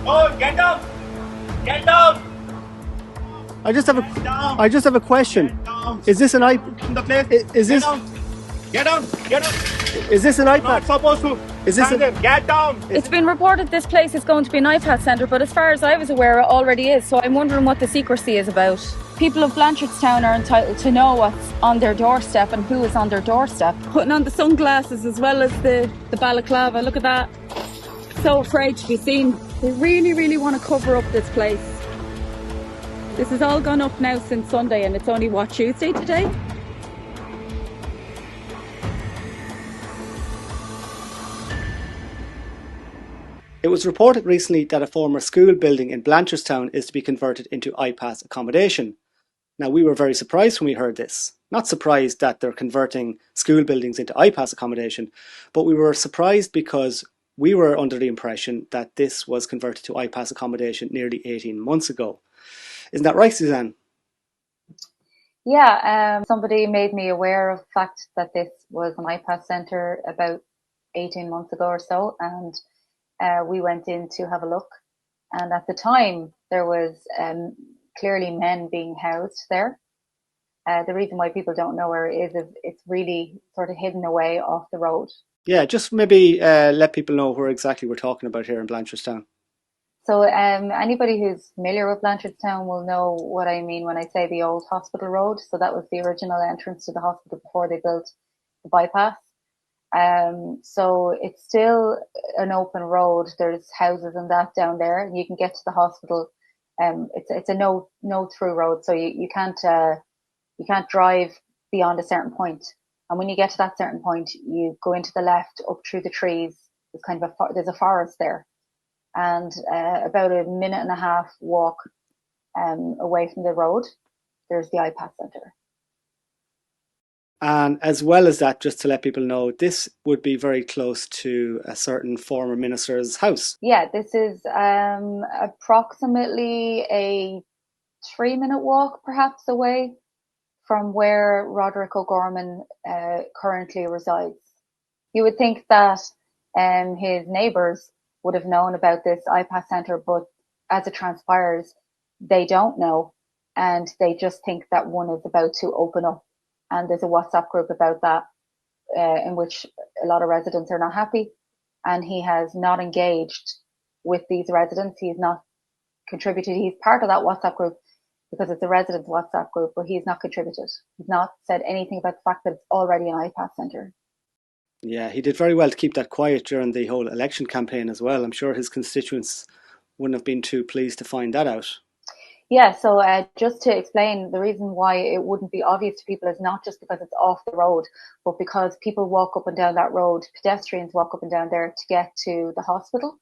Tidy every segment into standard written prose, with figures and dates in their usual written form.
Oh, get down! Get down! I just have a question. Get down! Is this an From the place. Is Get this down! Get down! Get down! is this an You're iPad? not supposed to Is this stand there. Get down! It's been reported this place is going to be an IPAS Centre, but as far as I was aware, it already is. So I'm wondering what the secrecy is about. People of Blanchardstown are entitled to know what's on their doorstep and who is on their doorstep. Putting on the sunglasses as well as the balaclava. Look at that. So afraid to be seen. They really, really want to cover up this place. This has all gone up now since Sunday, and it's only, what, Tuesday today? It was reported recently that a former school building in Blanchardstown is to be converted into IPAS accommodation. Now, we were very surprised when we heard this. Not surprised that they're converting school buildings into IPAS accommodation, but we were surprised because we were under the impression that this was converted to IPAS accommodation nearly 18 months ago. Isn't that right, Suzanne? Yeah, somebody made me aware of the fact that this was an IPAS Centre about 18 months ago or so, and we went in to have a look. And at the time, there was clearly men being housed there. The reason why people don't know where it is it's really sort of hidden away off the road. Yeah, just maybe let people know where exactly we're talking about here in Blanchardstown. So anybody who's familiar with Blanchardstown will know what I mean when I say the old hospital road. So that was the original entrance to the hospital before they built the bypass. So it's still an open road. There's houses and that down there, and you can get to the hospital. It's a no through road, so you can't drive beyond a certain point. And when you get to that certain point, you go into the left up through the trees. There's kind of there's a forest there, and about a minute and a half walk away from the road, there's the IPAS Centre. And as well as that, just to let people know, this would be very close to a certain former minister's house. Yeah, this is approximately a 3-minute walk perhaps away from where Roderic O'Gorman currently resides. You would think that his neighbours would have known about this IPAS Centre, but as it transpires, they don't know, and they just think that one is about to open up. And there's a WhatsApp group about that in which a lot of residents are not happy, and he has not engaged with these residents. He's not contributed. He's part of that WhatsApp group because it's a residents WhatsApp group, but he's not contributed. He's not said anything about the fact that it's already an IPAS Centre. Yeah, he did very well to keep that quiet during the whole election campaign as well. I'm sure his constituents wouldn't have been too pleased to find that out. Yeah, so just to explain, the reason why it wouldn't be obvious to people is not just because it's off the road, but because people walk up and down that road, pedestrians walk up and down there to get to the hospital.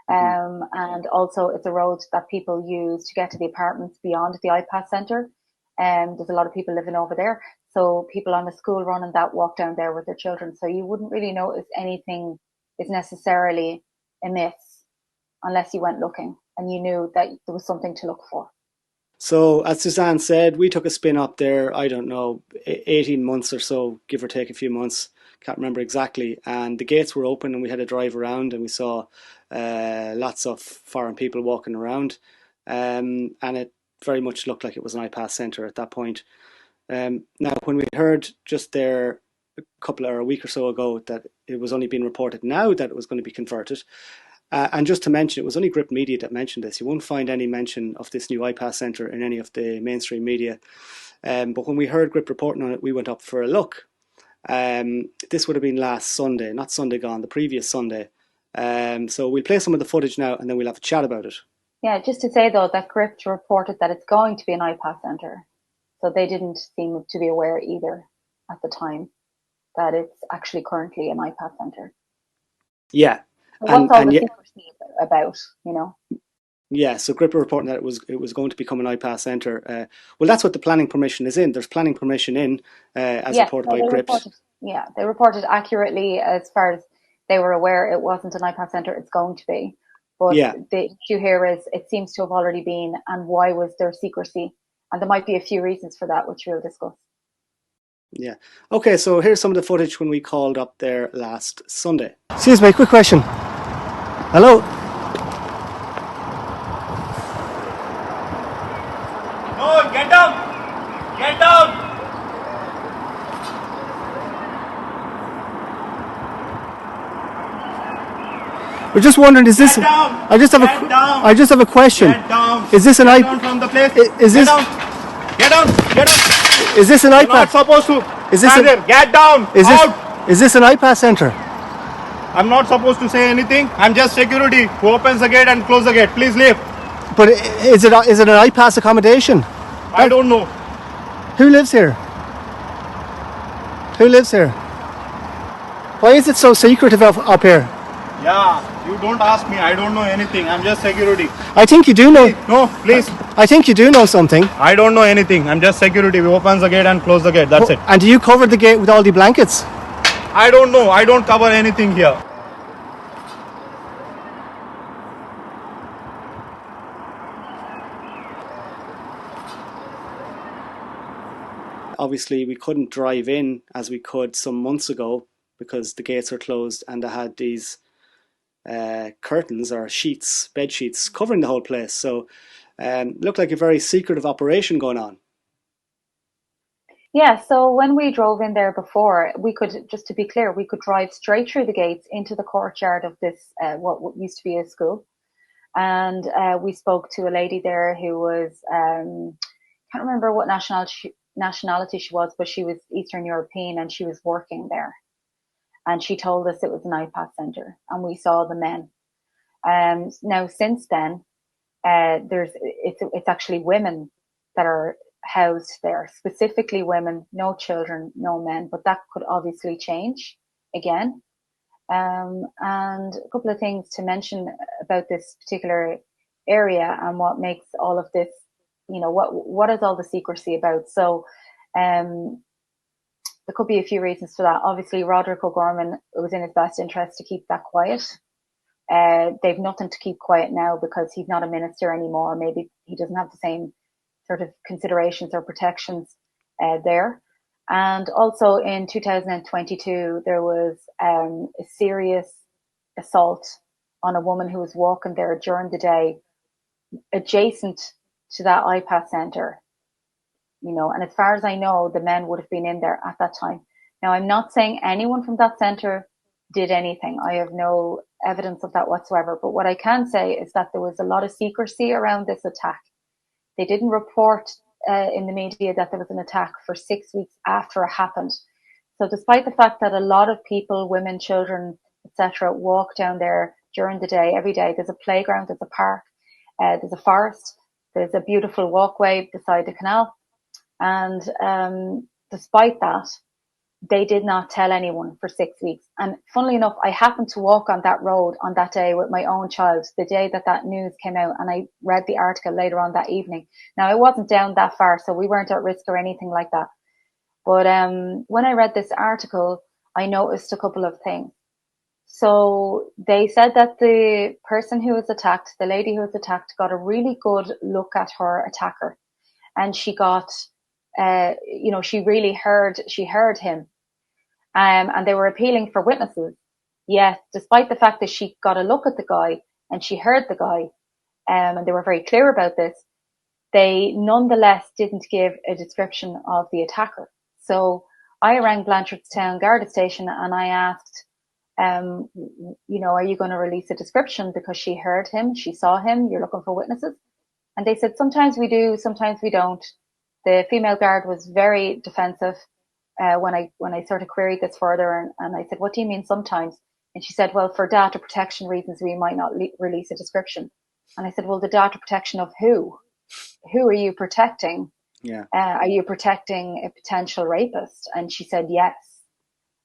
And also it's a road that people use to get to the apartments beyond the IPAS Centre. There's a lot of people living over there. So people on the school run and that walk down there with their children. So you wouldn't really notice anything is necessarily amiss unless you went looking and you knew that there was something to look for. So, as Suzanne said, we took a spin up there, I don't know, 18 months or so, give or take a few months, can't remember exactly. And the gates were open and we had a drive around and we saw lots of foreign people walking around. And it very much looked like it was an IPAS Centre at that point. Now, when we heard just there a week or so ago that it was only being reported now that it was going to be converted, and just to mention, it was only Grip Media that mentioned this. You won't find any mention of this new IPAS Centre in any of the mainstream media. But when we heard Grip reporting on it, we went up for a look. This would have been last Sunday, not Sunday gone, the previous Sunday. So we'll play some of the footage now and then we'll have a chat about it. Yeah, just to say though, that Grip reported that it's going to be an IPAS Centre. So they didn't seem to be aware either at the time that it's actually currently an IPAS Centre. Yeah. What's all the secrecy about, you know? Yeah, so Grip were reporting that it was going to become an IPAS Centre. Well, that's what the planning permission is in. There's planning permission in, as reported by Grip. They reported accurately as far as they were aware it wasn't an IPAS Centre, it's going to be. But the issue here is it seems to have already been, and why was there secrecy? And there might be a few reasons for that, which we'll discuss. Yeah. Okay, so here's some of the footage when we called up there last Sunday. Excuse me, quick question. Hello? We're just wondering, is this? Get down. I just have Get down. I just have a question. Get down. Is this an Get I? down from the place. Is this? Get down. Get down. Get down. Is this an You're not IPAS? supposed to. Is this stand a- there. Get down. Is this? Out. Is this an IPAS Centre? I'm not supposed to say anything. I'm just security who opens the gate and close the gate. Please leave. But is it an IPAS accommodation? I don't know. Who lives here? Who lives here? Why is it so secretive up here? Yeah, you don't ask me. I don't know anything. I'm just security. I think you do know. No, please. I think you do know something. I don't know anything. I'm just security. We opens the gate and close the gate. That's it. And do you cover the gate with all the blankets? I don't know. I don't cover anything here. Obviously, we couldn't drive in as we could some months ago because the gates are closed and they had these curtains or sheets, bed sheets covering the whole place. So looked like a very secretive operation going on. Yeah, so when we drove in there before, we could, just to be clear, we could drive straight through the gates into the courtyard of this, what used to be a school. And we spoke to a lady there who was, can't remember what nationality she was, but she was Eastern European and she was working there. And she told us it was an IPAS Centre and we saw the men. Now, since then, it's actually women that are housed there, specifically women, no children, no men, but that could obviously change again. And a couple of things to mention about this particular area and what makes all of this, you know, what is all the secrecy about? So there could be a few reasons for that. Obviously, Roderic O'Gorman, it was in his best interest to keep that quiet. They've nothing to keep quiet now because he's not a minister anymore. Maybe he doesn't have the same sort of considerations or protections there. And also in 2022, there was a serious assault on a woman who was walking there during the day, adjacent to that IPAS Centre. You know, and as far as I know, the men would have been in there at that time. Now, I'm not saying anyone from that centre did anything. I have no evidence of that whatsoever. But what I can say is that there was a lot of secrecy around this attack. They didn't report in the media that there was an attack for 6 weeks after it happened. So despite the fact that a lot of people, women, children, etc., walk down there during the day, every day, there's a playground, there's a park, there's a forest, there's a beautiful walkway beside the canal. And despite that, they did not tell anyone for 6 weeks. And funnily enough, I happened to walk on that road on that day with my own child, the day that news came out, and I read the article later on that evening. Now, I wasn't down that far, so we weren't at risk or anything like that. But when I read this article, I noticed a couple of things. So they said that the person who was attacked, the lady who was attacked, got a really good look at her attacker. And she got, she really heard him. And they were appealing for witnesses. Yet, despite the fact that she got a look at the guy and she heard the guy, and they were very clear about this, they nonetheless didn't give a description of the attacker. So I rang Blanchardstown Garda Station and I asked, are you going to release a description because she heard him, she saw him, you're looking for witnesses? And they said, sometimes we do, sometimes we don't. The female guard was very defensive when I sort of queried this further, and I said, what do you mean sometimes? And she said, well, for data protection reasons, we might not release a description. And I said, well, the data protection of who? Who are you protecting? Yeah. Are you protecting a potential rapist? And she said yes,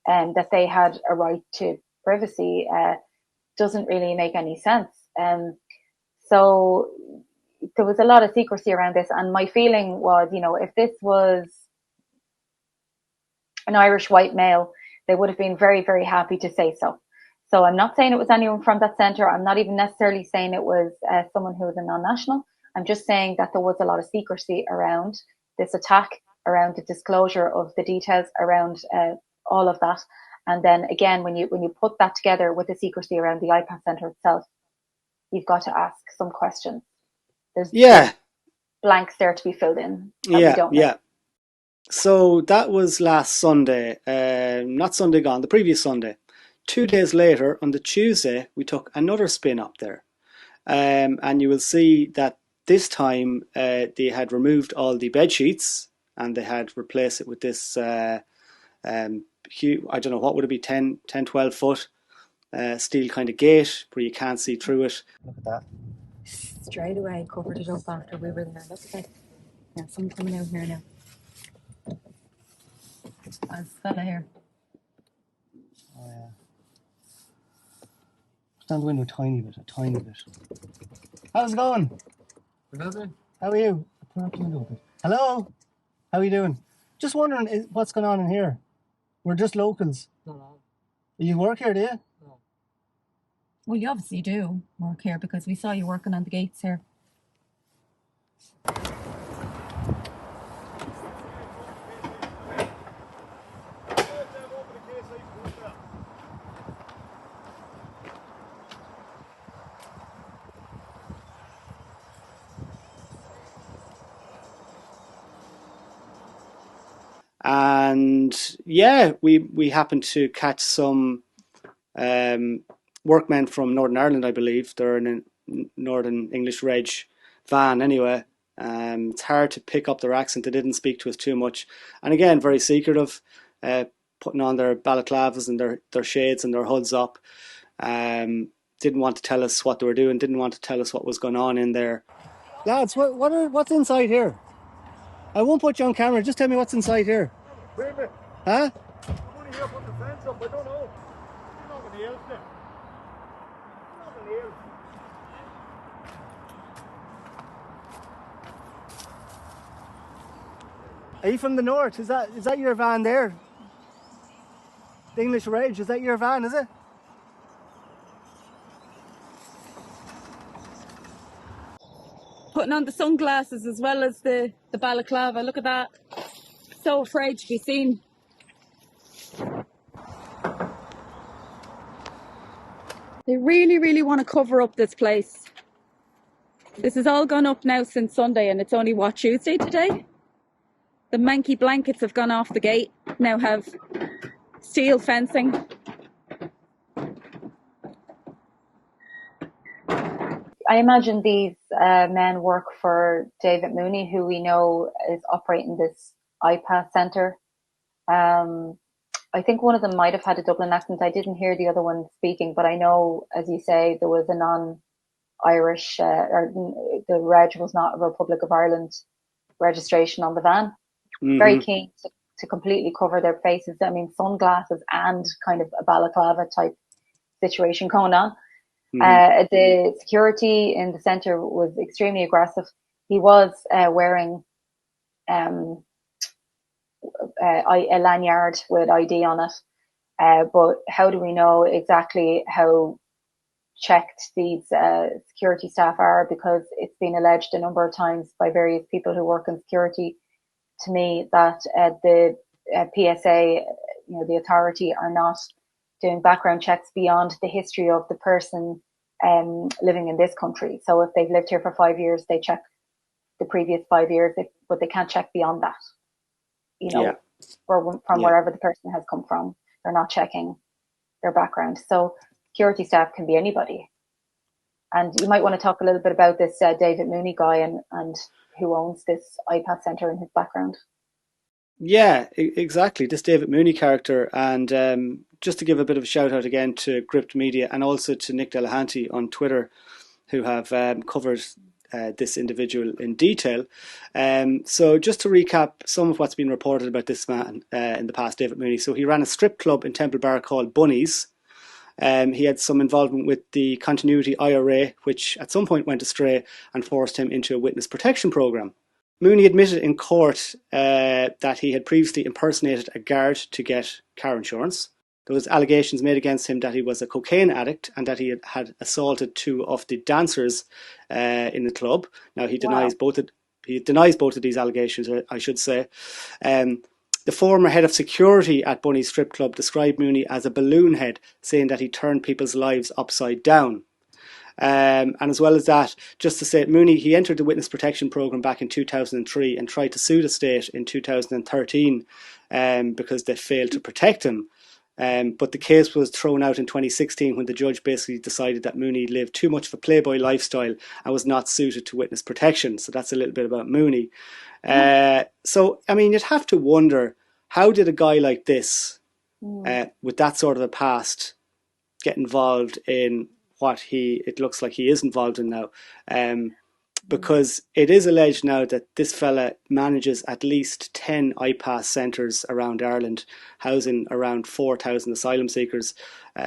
and that they had a right to privacy doesn't really make any sense. So there was a lot of secrecy around this, and my feeling was, if this was an Irish white male, they would have been very, very happy to say so. So I'm not saying it was anyone from that centre. I'm not even necessarily saying it was someone who was a non-national. I'm just saying that there was a lot of secrecy around this attack, around the disclosure of the details, around all of that. And then again, when you put that together with the secrecy around the IPAS Centre itself, you've got to ask some questions. There's blanks there to be filled in. We don't know. So that was last Sunday, not Sunday gone, the previous Sunday. 2 days later, on the Tuesday, we took another spin up there. And you will see that this time they had removed all the bed sheets and they had replaced it with this, I don't know, what would it be, 10, 12 foot steel kind of gate where you can't see through it. Look at that. Straight away covered it up after we were there. Look at that. Yeah, someone coming out here now. There's a fella here. Oh, yeah. Stand the window a tiny bit. How's it going? Nothing. How are you? Put up the window a bit. Hello? How are you doing? Just wondering what's going on in here. We're just locals. No. You work here, do you? No. Well, you obviously do work here because we saw you working on the gates here. And yeah, we happened to catch some workmen from Northern Ireland, I believe. They're in a Northern English Reg van anyway. It's hard to pick up their accent. They didn't speak to us too much. And again, very secretive, putting on their balaclavas and their shades and their hoods up. Didn't want to tell us what they were doing, didn't want to tell us what was going on in there. Lads, what's inside here? I won't put you on camera, just tell me what's inside here. Wait a minute. Huh? I'm only here putting the fence up. I don't know. You're not going to help them. You're not going to help. Are you from the north? Is that your van there? The English Rage, is that your van, is it? Putting on the sunglasses as well as the balaclava. Look at that. So afraid to be seen. They really, really want to cover up this place. This has all gone up now since Sunday and it's only, what, Tuesday today? The manky blankets have gone off the gate, now have steel fencing. I imagine these men work for David Mooney, who we know is operating this IPAS Centre. I think one of them might have had a Dublin accent. I didn't hear the other one speaking, but I know, as you say, there was a non-Irish, or the reg was not a Republic of Ireland registration on the van. Mm-hmm. Very keen to completely cover their faces. I mean, sunglasses and kind of a balaclava type situation going on. Mm-hmm. The security in the centre was extremely aggressive. He was wearing a lanyard with ID on it. But how do we know exactly how checked these security staff are? Because it's been alleged a number of times by various people who work in security to me that the PSA, the authority, are not doing background checks beyond the history of the person living in this country. So if they've lived here for 5 years, they check the previous 5 years, but they can't check beyond that. Wherever the person has come from, they're not checking their background. So security staff can be anybody. And you might want to talk a little bit about this David Mooney guy and who owns this IPAS Centre and his background. Yeah, exactly. This David Mooney character. And just to give a bit of a shout out again to Gript Media and also to Nick Delahanty on Twitter, who have covered this individual in detail. So just to recap some of what's been reported about this man in the past, David Mooney. So he ran a strip club in Temple Bar called Bunnies. He had some involvement with the Continuity IRA, which at some point went astray and forced him into a witness protection programme. Mooney admitted in court that he had previously impersonated a guard to get car insurance. There was allegations made against him that he was a cocaine addict and that he had assaulted two of the dancers in the club. Now he denies both of these allegations, I should say. The former head of security at Bunny's strip club described Mooney as a balloon head, saying that he turned people's lives upside down. And as well as that, just to say, Mooney, he entered the witness protection programme back in 2003 and tried to sue the state in 2013 because they failed to protect him. But the case was thrown out in 2016 when the judge basically decided that Mooney lived too much of a playboy lifestyle and was not suited to witness protection. So that's a little bit about Mooney. So, I mean, you'd have to wonder, how did a guy like this, with that sort of a past, get involved in what it looks like he is involved in now? Because it is alleged now that this fella manages at least 10 IPAS centres around Ireland, housing around 4,000 asylum seekers.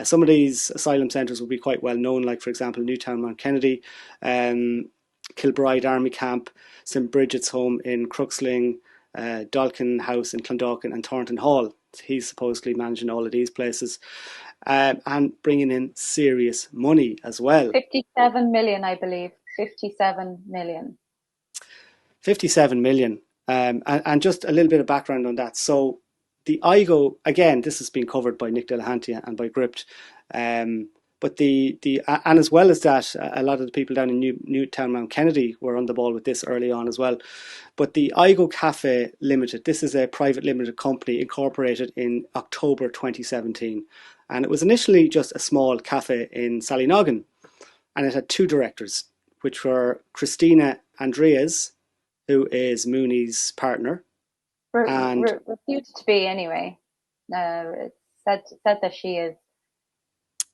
Some of these asylum centres will be quite well known, like, for example, Newtown Mount Kennedy, Kilbride Army Camp, St Bridget's Home in Crooksling, Dalkin House in Clondalkin, and Thornton Hall. He's supposedly managing all of these places, and bringing in serious money as well. 57 million, I believe. 57 million. 57 million. And just a little bit of background on that. So the IGO, again, this has been covered by Nick Delahanty and by Gript. But and as well as that, a lot of the people down in Newtown Mount Kennedy were on the ball with this early on as well. But the IGO Cafe Limited, this is a private limited company incorporated in October 2017. And it was initially just a small cafe in Sallynoggin. And it had two directors, which were Christina Andreas, who is Mooney's partner. Reputed to be, anyway. It's said that she is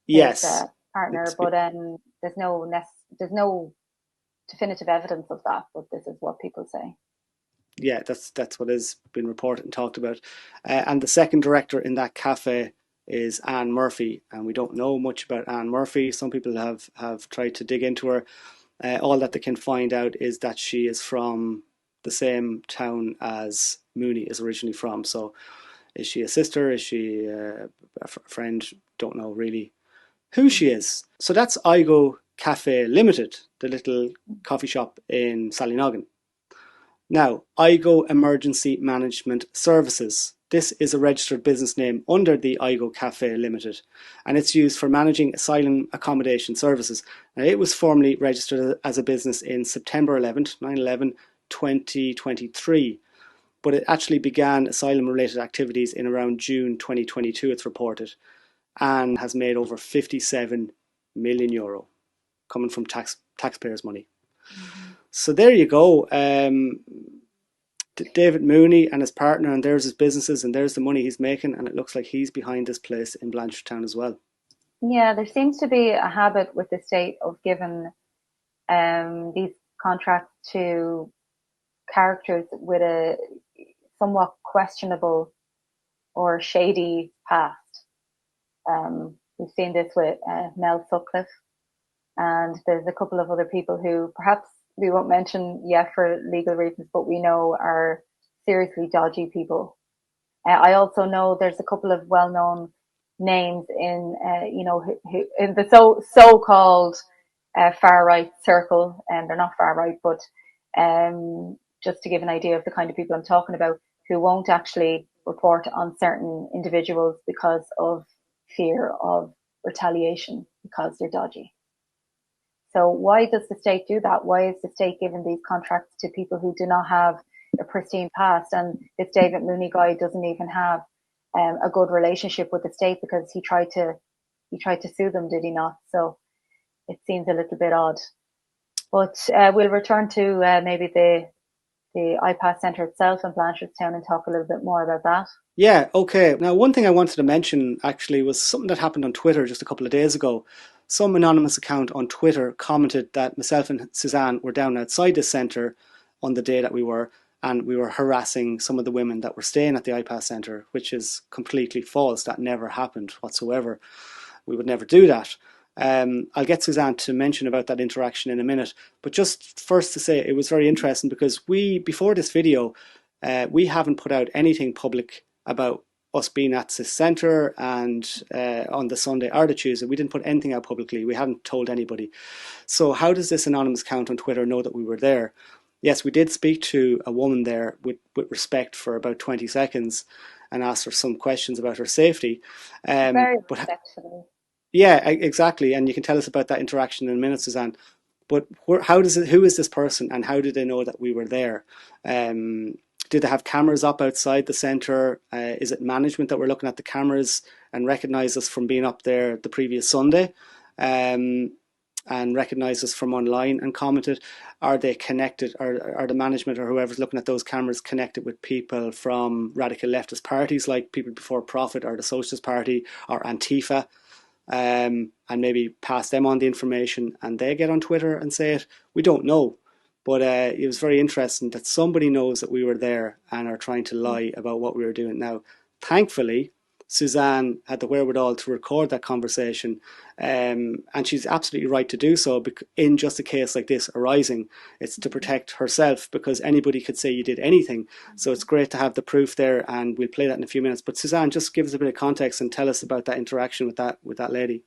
his partner, but there's no definitive evidence of that, but this is what people say. Yeah, that's what has been reported and talked about. And the second director in that cafe is Anne Murphy, and we don't know much about Anne Murphy. Some people have tried to dig into her. All that they can find out is that she is from the same town as Mooney is originally from. So is she a sister? Is she a friend? Don't know really who she is. So that's IGO Cafe Limited, the little coffee shop in Sallynoggin. Now, IGO Emergency Management Services. This is a registered business name under the IGO Cafe Limited, and it's used for managing asylum accommodation services. Now, it was formally registered as a business in September 11th, 9/11, 2023, but it actually began asylum-related activities in around June 2022, it's reported, and has made over 57 million euro coming from taxpayers' money. So there you go. David Mooney and his partner, and there's his businesses, and there's the money he's making, and it looks like he's behind this place in Blanchardstown as well. Yeah, there seems to be a habit with the state of giving these contracts to characters with a somewhat questionable or shady past. We've seen this with Mel Sutcliffe, and there's a couple of other people who perhaps we won't mention yet for legal reasons, but we know are seriously dodgy people. I also know there's a couple of well-known names in, who in the so-called far-right circle, and they're not far-right, but just to give an idea of the kind of people I'm talking about, who won't actually report on certain individuals because of fear of retaliation because they're dodgy. So why does the state do that? Why is the state giving these contracts to people who do not have a pristine past? And this David Mooney guy doesn't even have a good relationship with the state, because he tried to sue them, did he not? So it seems a little bit odd. But we'll return to maybe the IPAS Centre itself in Blanchardstown and talk a little bit more about that. Yeah, okay. Now, one thing I wanted to mention actually was something that happened on Twitter just a couple of days ago. Some anonymous account on Twitter commented that myself and Suzanne were down outside the centre on the day that we were, and we were harassing some of the women that were staying at the IPAS Centre, which is completely false. That never happened whatsoever. We would never do that. I'll get Suzanne to mention about that interaction in a minute, but just first to say it was very interesting because before this video, we haven't put out anything public about us being at this centre and on the Sunday or the Tuesday. We didn't put anything out publicly. We hadn't told anybody. So how does this anonymous account on Twitter know that we were there? Yes, we did speak to a woman there with respect for about 20 seconds and asked her some questions about her safety. Very respectful. Yeah, exactly. And you can tell us about that interaction in a minute, Suzanne. But who is this person and how did they know that we were there? Did they have cameras up outside the centre? Is it management that were looking at the cameras and recognised us from being up there the previous Sunday? And recognised us from online and commented? Are they connected, or are the management or whoever's looking at those cameras connected with people from radical leftist parties like People Before Profit or the Socialist Party or Antifa, and maybe pass them on the information and they get on Twitter and say it? We don't know. But it was very interesting that somebody knows that we were there and are trying to lie about what we were doing. Now, thankfully, Suzanne had the wherewithal to record that conversation, and she's absolutely right to do so. In just a case like this arising, it's to protect herself, because anybody could say you did anything. So it's great to have the proof there, and we'll play that in a few minutes. But Suzanne, just give us a bit of context and tell us about that interaction with that lady.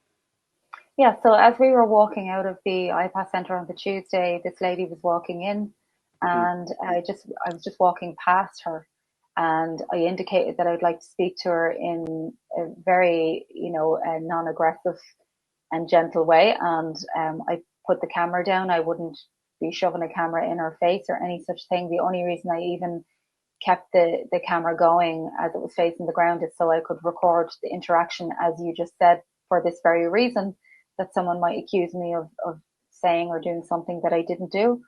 Yeah, so as we were walking out of the IPAS Centre on the Tuesday, this lady was walking in, and I was just walking past her, and I indicated that I would like to speak to her in a very, a non-aggressive and gentle way. And I put the camera down. I wouldn't be shoving a camera in her face or any such thing. The only reason I even kept the camera going as it was facing the ground is so I could record the interaction, as you just said, for this very reason, that someone might accuse me of saying or doing something that I didn't do.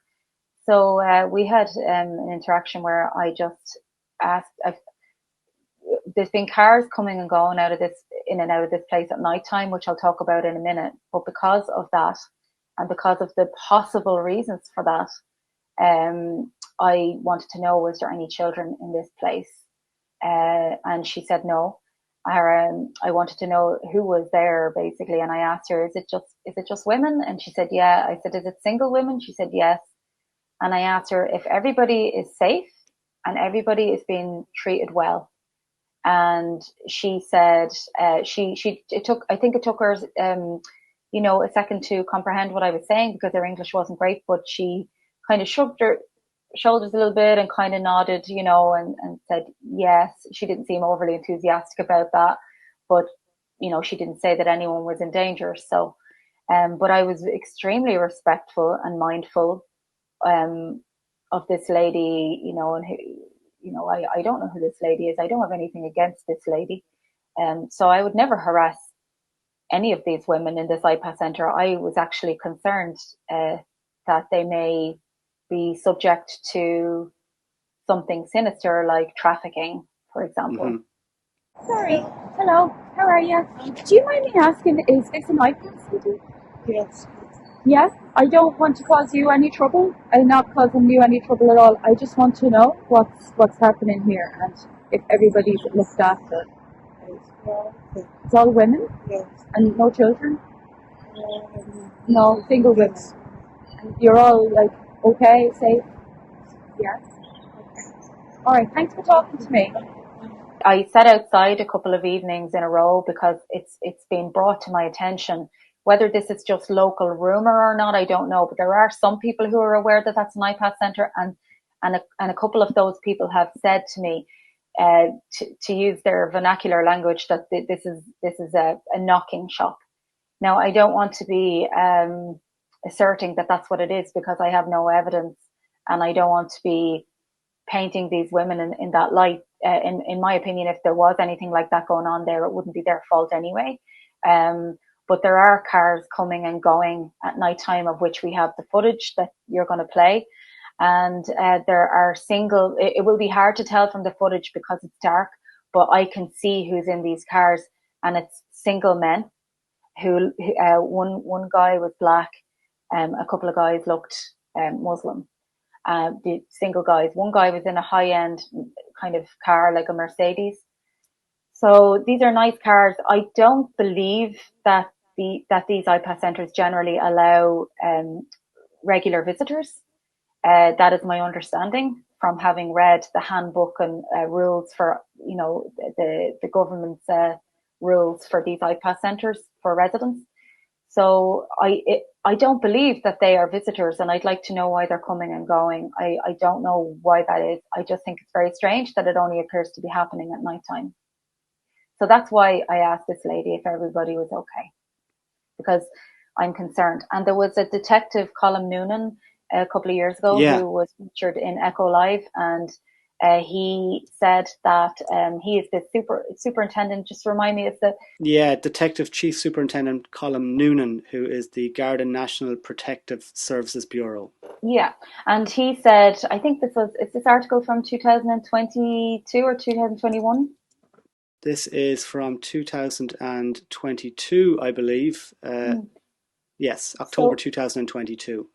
So we had an interaction where I just asked. There's been cars coming and going in and out of this place at night time, which I'll talk about in a minute. But because of that, and because of the possible reasons for that, I wanted to know, was there any children in this place? And she said no. I wanted to know who was there, basically, and I asked her, is it just women? And she said, yeah. I said, is it single women? She said, yes. And I asked her if everybody is safe and everybody is being treated well. And she said, I think it took her, a second to comprehend what I was saying, because her English wasn't great, but she kind of shrugged her shoulders a little bit and kind of nodded, and said yes. She didn't seem overly enthusiastic about that, but she didn't say that anyone was in danger. So, but I was extremely respectful and mindful of this lady, and who, I don't know who this lady is. I don't have anything against this lady, so I would never harass any of these women in this IPAS Centre. I was actually concerned that they may be subject to something sinister like trafficking, for example. Mm-hmm. Sorry. Hello. How are you? Do you mind me asking, is this an IPAS Centre? Yes. Yeah. I don't want to cause you any trouble. I'm not causing you any trouble at all. I just want to know what's happening here and if everybody's looked after. Yeah. It's all women? Yes. And no children? Um, No, single women. And you're all okay, safe? Yeah. All right. Thanks for talking to me. I sat outside a couple of evenings in a row because it's been brought to my attention. Whether this is just local rumor or not, I don't know. But there are some people who are aware that that's an IPAS Centre, and a couple of those people have said to me, to use their vernacular language, that this is a knocking shop. Now, I don't want to be asserting that that's what it is, because I have no evidence, and I don't want to be painting these women in that light. In my opinion, if there was anything like that going on there, it wouldn't be their fault anyway. But there are cars coming and going at night time, of which we have the footage that you're going to play. And there are it will be hard to tell from the footage because it's dark, but I can see who's in these cars, and it's single men. One guy was black, a couple of guys looked Muslim. The single guys, one guy was in a high-end kind of car, like a Mercedes. So these are nice cars. I don't believe that these IPAS centres generally allow regular visitors. That is my understanding from having read the handbook and rules for, the government's rules for these IPAS centres for residents. So I don't believe that they are visitors, and I'd like to know why they're coming and going. I don't know why that is. I just think it's very strange that it only appears to be happening at night time. So that's why I asked this lady if everybody was okay, because I'm concerned. And there was a detective, Colin Noonan, a couple of years ago, who was featured in Echo Live, and He said that he is the superintendent. Just remind me, it's the Detective Chief Superintendent Colm Noonan, who is the Garda National Protective Services Bureau. yeah, and he said, I think is this article from 2022 or 2021? This is from 2022, I believe. Yes, October 2022.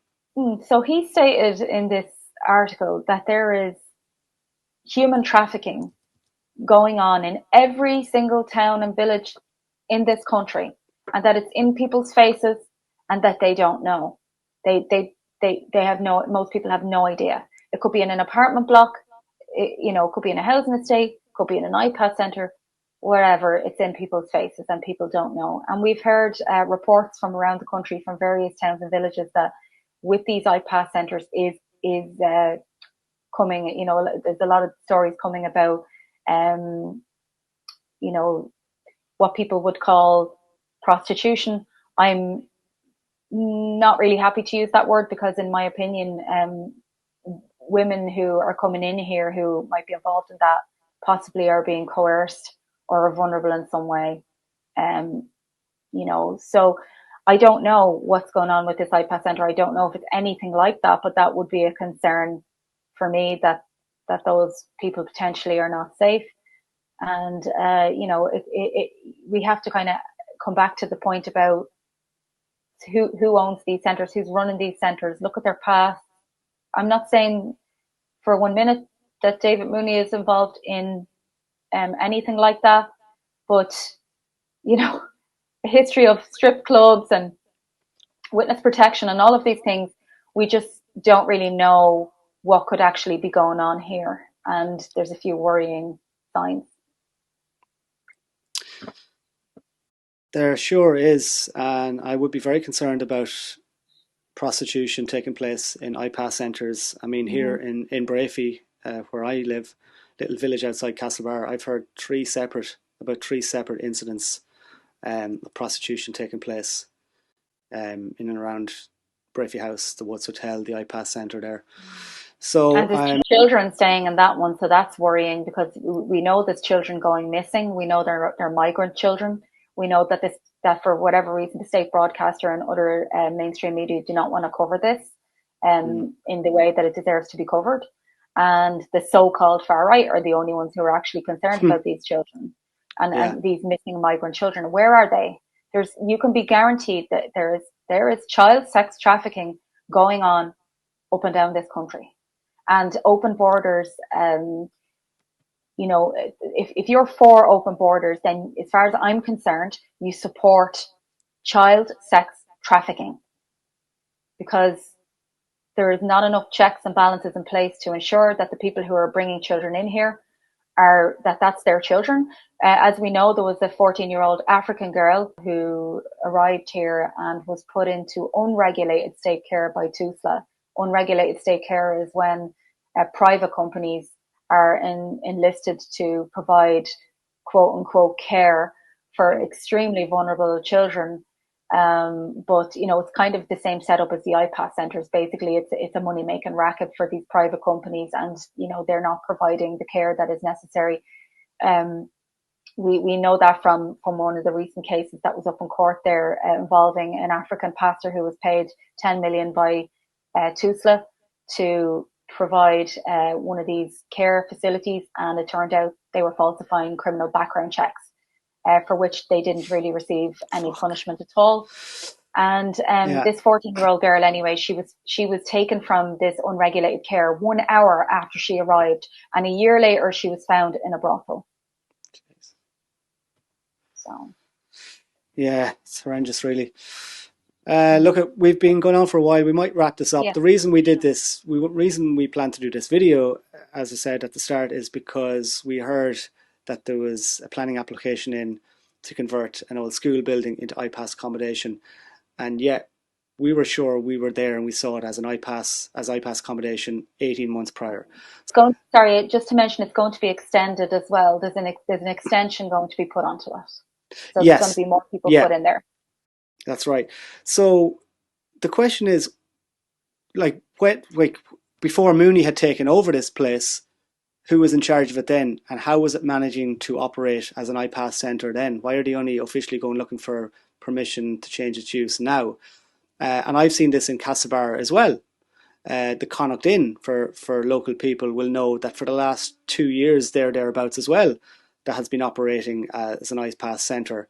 So he stated in this article that there is human trafficking going on in every single town and village in this country, and that it's in people's faces, and that they don't know. They have no. Most people have no idea. It could be in an apartment block, it could be in a housing estate, could be in an IPAS centre, wherever. It's in people's faces, and people don't know. And we've heard reports from around the country, from various towns and villages, that with these IPAS centres is coming. There's a lot of stories coming about what people would call prostitution. I'm not really happy to use that word, because in my opinion, women who are coming in here who might be involved in that possibly are being coerced or are vulnerable in some way. So I don't know what's going on with this IPAS centre. I don't know if it's anything like that, but that would be a concern for me, that those people potentially are not safe. And, we have to kind of come back to the point about who owns these centres, who's running these centres, look at their past. I'm not saying for 1 minute that David Mooney is involved in anything like that, but, a history of strip clubs and witness protection and all of these things, we just don't really know what could actually be going on here. And there's a few worrying signs. There sure is, and I would be very concerned about prostitution taking place in IPAS centres. I mean, here in Brafey, where I live, little village outside Castlebar, I've heard three separate incidents of prostitution taking place in and around Brafey House, the Woods Hotel, the IPAS centre there. So, and there's children staying in that one, so that's worrying, because we know there's children going missing. We know they're migrant children. We know that for whatever reason, the state broadcaster and other mainstream media do not want to cover this in the way that it deserves to be covered. And the so-called far right are the only ones who are actually concerned about these children and these missing migrant children. Where are they? You can be guaranteed that there is child sex trafficking going on up and down this country. And open borders, if you're for open borders, then as far as I'm concerned, you support child sex trafficking, because there is not enough checks and balances in place to ensure that the people who are bringing children in here that's their children. As we know, there was a 14-year-old African girl who arrived here and was put into unregulated state care by TUSLA. Unregulated state care is when private companies are enlisted to provide quote unquote care for extremely vulnerable children. But it's kind of the same setup as the IPAS centres. Basically, it's a money making racket for these private companies, and they're not providing the care that is necessary. We know that from one of the recent cases that was up in court there, involving an African pastor who was paid 10 million by TUSLA to provide one of these care facilities, and it turned out they were falsifying criminal background checks, for which they didn't really receive any punishment at all. And this 14-year-old girl, anyway, she was taken from this unregulated care 1 hour after she arrived, and a year later she was found in a brothel. So yeah, it's horrendous, really. Look, we've been going on for a while. We might wrap this up. Yeah. The reason we did this, reason we planned to do this video, as I said at the start, is because we heard that there was a planning application in to convert an old school building into IPAS accommodation, and yet we were sure we were there and we saw it as IPAS accommodation 18 months prior. Just to mention, it's going to be extended as well. There's an extension going to be put onto it, so yes. There's going to be more people put in there. That's right. So the question is, before Mooney had taken over this place, who was in charge of it then, and how was it managing to operate as an IPAS centre then? Why are they only officially going looking for permission to change its use now? And I've seen this in Castlebar as well. The Connacht Inn for local people will know that for the last 2 years thereabouts as well, that has been operating as an IPAS centre.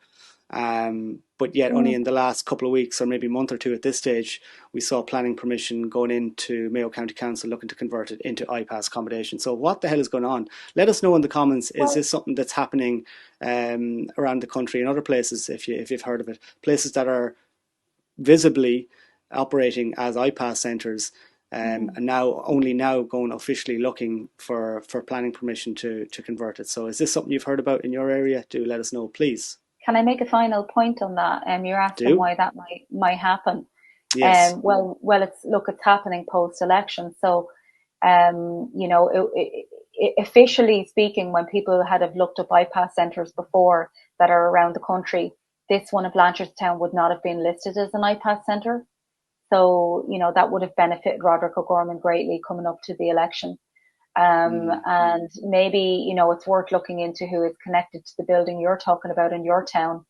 But yet only in the last couple of weeks or maybe month or two at this stage, we saw planning permission going into Mayo County Council looking to convert it into IPAS accommodation. So what the hell is going on? Let us know in the comments. Is this something that's happening around the country in other places, if you've heard of it? Places that are visibly operating as IPAS centres and now going officially looking for planning permission to convert it. So is this something you've heard about in your area? Do let us know, please. Can I make a final point on that? You're asking why that might happen. Yes. Well, it's happening post-election. So, officially speaking, when people have looked up IPAS centres before that are around the country, this one of Blanchardstown would not have been listed as an IPAS centre. So, that would have benefited Roderic O'Gorman greatly coming up to the election. And maybe, it's worth looking into who is connected to the building you're talking about in your town.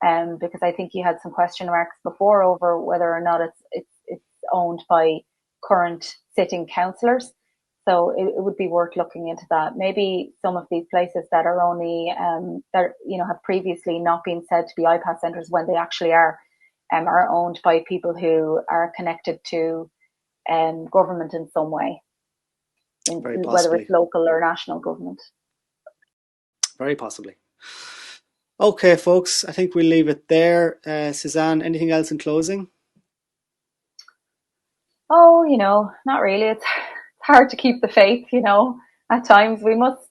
Because I think you had some question marks before over whether or not it's owned by current sitting councillors. So it would be worth looking into that. Maybe some of these places that are only, have previously not been said to be IPAS centres when they actually are owned by people who are connected to government in some way. Whether it's local or national government. Very possibly. Okay, folks, I think we'll leave it there. Suzanne, anything else in closing? Oh, not really. It's hard to keep the faith, At times we must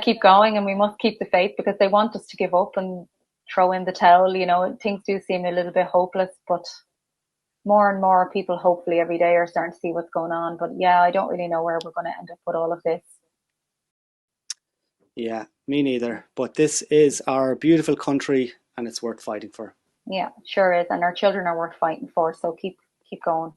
keep going, and we must keep the faith because they want us to give up and throw in the towel. Things do seem a little bit hopeless, but more and more people hopefully every day are starting to see what's going on. But yeah, I don't really know where we're going to end up with all of this. Yeah, me neither. But this is our beautiful country and it's worth fighting for. Yeah, sure is. And our children are worth fighting for. So keep going.